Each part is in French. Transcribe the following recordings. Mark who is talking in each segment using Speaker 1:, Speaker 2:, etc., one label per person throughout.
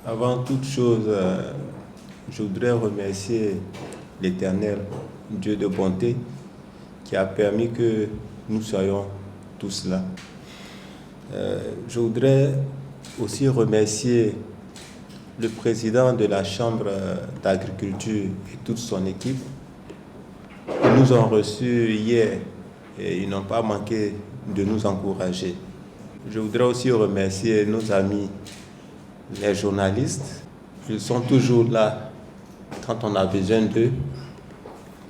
Speaker 1: Avant toute chose, je voudrais remercier l'Éternel, Dieu de bonté, qui a permis que nous soyons tous là. Je voudrais aussi remercier le président de la Chambre d'agriculture et toute son équipe. Ils nous ont reçus hier et ils n'ont pas manqué de nous encourager. Je voudrais aussi remercier nos amis, les journalistes. Ils sont toujours là quand on a besoin d'eux.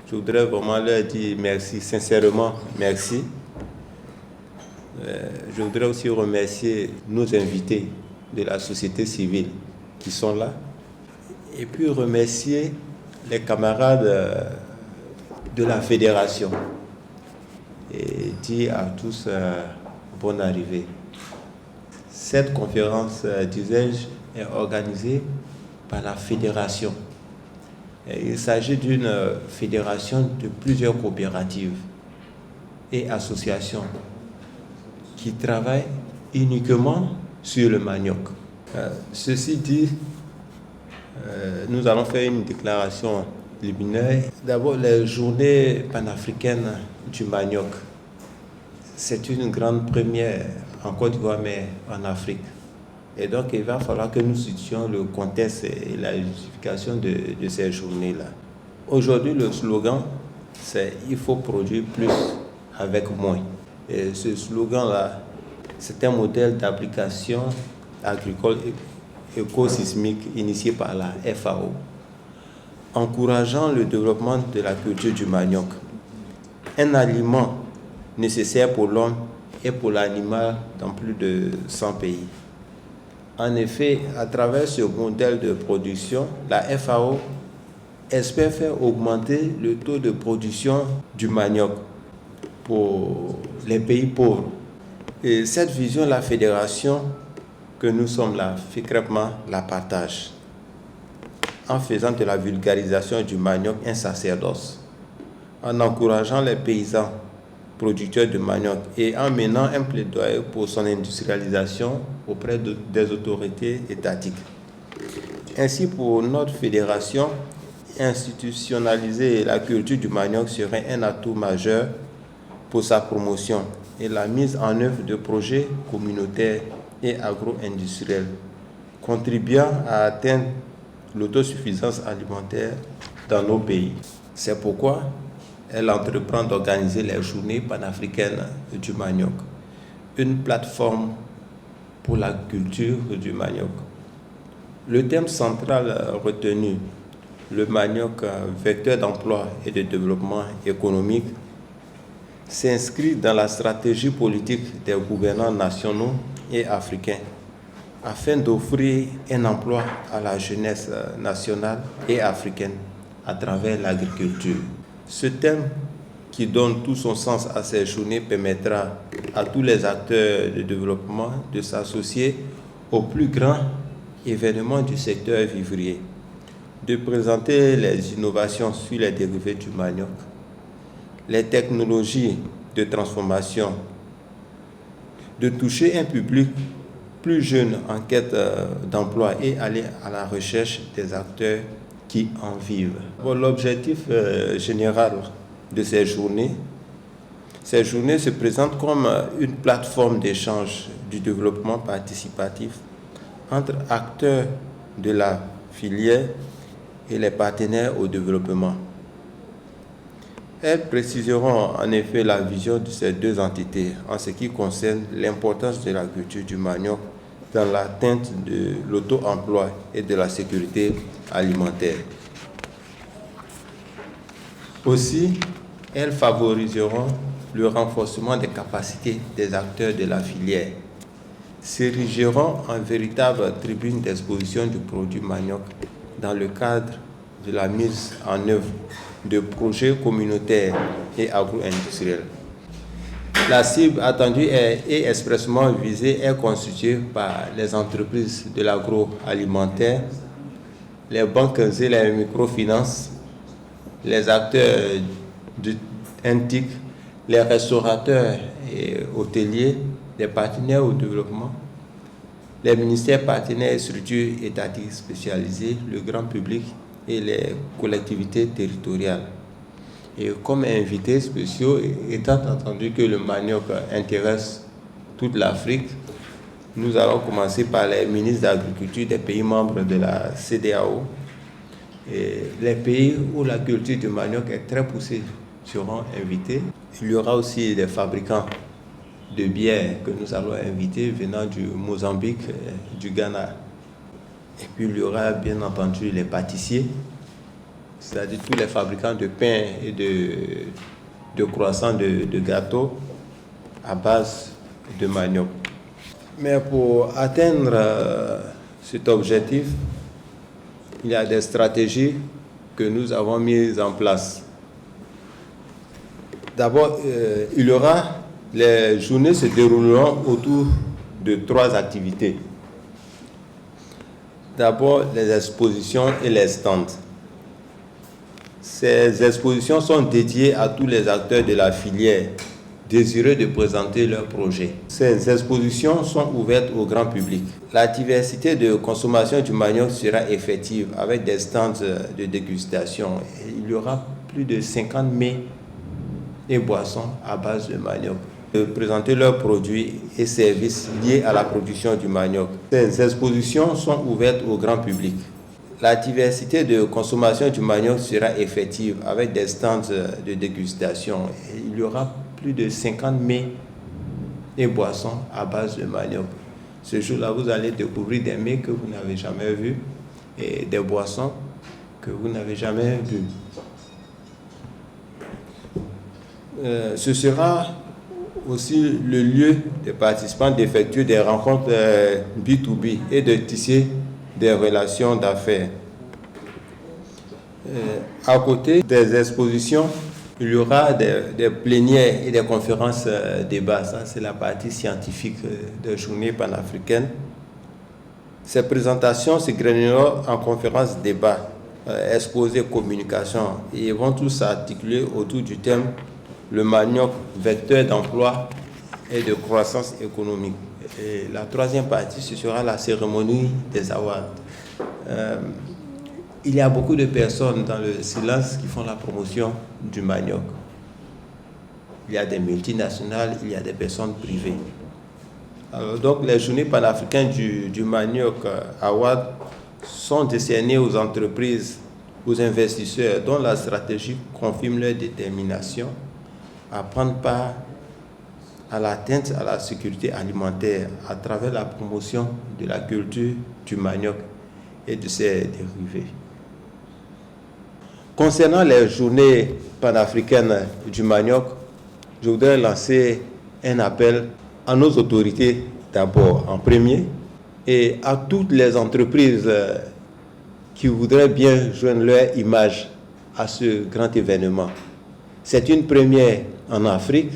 Speaker 1: Je voudrais vraiment leur dire merci, sincèrement merci. Je voudrais aussi remercier nos invités de la société civile qui sont là. Et puis remercier les camarades de la fédération. Et dire à tous bonne arrivée. Cette conférence, disais-je, est organisée par la fédération. Et il s'agit d'une fédération de plusieurs coopératives et associations qui travaillent uniquement sur le manioc. Ceci dit, nous allons faire une déclaration liminaire. D'abord, les journées panafricaines du manioc. C'est une grande première en Côte d'Ivoire, mais en Afrique. Et donc, il va falloir que nous situions le contexte et la justification de ces journées-là. Aujourd'hui, le slogan, c'est « Il faut produire plus avec moins ». Et ce slogan-là, c'est un modèle d'application agricole écosismique initié par la FAO, encourageant le développement de la culture du manioc, un aliment nécessaire pour l'homme et pour l'animal dans plus de 100 pays. En effet, à travers ce modèle de production, la FAO espère faire augmenter le taux de production du manioc pour les pays pauvres. Et cette vision, la fédération que nous sommes là, FICREPMA, la partage en faisant de la vulgarisation du manioc un sacerdoce, en encourageant les paysans producteurs de manioc et en menant un plaidoyer pour son industrialisation auprès des autorités étatiques. Ainsi, pour notre fédération, institutionnaliser la culture du manioc serait un atout majeur pour sa promotion et la mise en œuvre de projets communautaires et agro-industriels, contribuant à atteindre l'autosuffisance alimentaire dans nos pays. C'est pourquoi elle entreprend d'organiser les journées panafricaines du manioc, une plateforme pour la culture du manioc. Le thème central retenu, le manioc, vecteur d'emploi et de développement économique, s'inscrit dans la stratégie politique des gouvernants nationaux et africains afin d'offrir un emploi à la jeunesse nationale et africaine à travers l'agriculture. Ce thème qui donne tout son sens à ces journées permettra à tous les acteurs de développement de s'associer aux plus grands événements du secteur vivrier, de présenter les innovations sur les dérivés du manioc, les technologies de transformation, de toucher un public plus jeune en quête d'emploi et aller à la recherche des acteurs qui en vivent. L'objectif général de ces journées se présentent comme une plateforme d'échange du développement participatif entre acteurs de la filière et les partenaires au développement. Elles préciseront en effet la vision de ces deux entités en ce qui concerne l'importance de la culture du manioc dans l'atteinte de l'auto-emploi et de la sécurité alimentaire. Aussi, elles favoriseront le renforcement des capacités des acteurs de la filière, s'érigeront en véritable tribune d'exposition du produit manioc dans le cadre de la mise en œuvre de projets communautaires et agro-industriels. La cible attendue et expressément visée est constituée par les entreprises de l'agroalimentaire, les banques et les microfinances, les acteurs du NTIC, les restaurateurs et hôteliers, les partenaires au développement, les ministères partenaires et structures étatiques spécialisées, le grand public et les collectivités territoriales. Et comme invités spéciaux, étant entendu que le manioc intéresse toute l'Afrique, nous allons commencer par les ministres d'agriculture des pays membres de la CEDEAO. Et les pays où la culture du manioc est très poussée seront invités. Il y aura aussi des fabricants de bière que nous allons inviter venant du Mozambique, du Ghana. Et puis il y aura bien entendu les pâtissiers, c'est-à-dire tous les fabricants de pain et de croissants, de gâteaux à base de manioc. Mais pour atteindre cet objectif, il y a des stratégies que nous avons mises en place. D'abord, les journées se dérouleront autour de 3 activités. D'abord, les expositions et les stands. Ces expositions sont dédiées à tous les acteurs de la filière désireux de présenter leurs projets. Ces expositions sont ouvertes au grand public. La diversité de consommation du manioc sera effective avec des stands de dégustation. Il y aura plus de 50 mets et boissons à base de manioc. De présenter leurs produits et services liés à la production du manioc. Ces expositions sont ouvertes au grand public. La diversité de consommation du manioc sera effective avec des stands de dégustation. Il y aura plus de 50 mets et boissons à base de manioc. Ce jour-là, vous allez découvrir des mets que vous n'avez jamais vus et des boissons que vous n'avez jamais vues. Ce sera aussi le lieu des participants d'effectuer des rencontres B2B et de tisser des relations d'affaires. À côté des expositions, il y aura des plénières et des conférences débats. Ça, c'est la partie scientifique des journées panafricaines. Ces présentations se graneront en conférences débats, exposés, communication, et vont tous s'articuler autour du thème le manioc, vecteur d'emploi et de croissance économique. Et la troisième partie, ce sera la cérémonie des awards. Il y a beaucoup de personnes dans le silence qui font la promotion du manioc. Il y a des multinationales, il y a des personnes privées. Alors, donc les journées panafricaines du manioc Award sont décernées aux entreprises, aux investisseurs dont la stratégie confirme leur détermination à prendre part à l'atteinte à la sécurité alimentaire à travers la promotion de la culture du manioc et de ses dérivés. Concernant les journées panafricaines du manioc, je voudrais lancer un appel à nos autorités d'abord en premier et à toutes les entreprises qui voudraient bien joindre leur image à ce grand événement. C'est une première en Afrique.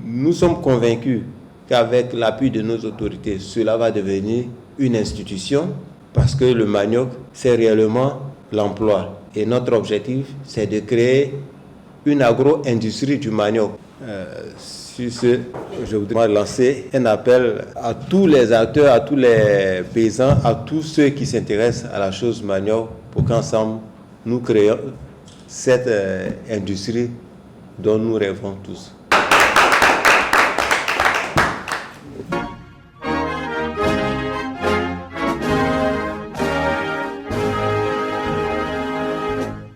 Speaker 1: Nous sommes convaincus qu'avec l'appui de nos autorités, cela va devenir une institution parce que le manioc, c'est réellement l'emploi. Et notre objectif, c'est de créer une agro-industrie du manioc. Sur ce, je voudrais lancer un appel à tous les acteurs, à tous les paysans, à tous ceux qui s'intéressent à la chose manioc pour qu'ensemble, nous créions cette industrie dont nous rêvons tous.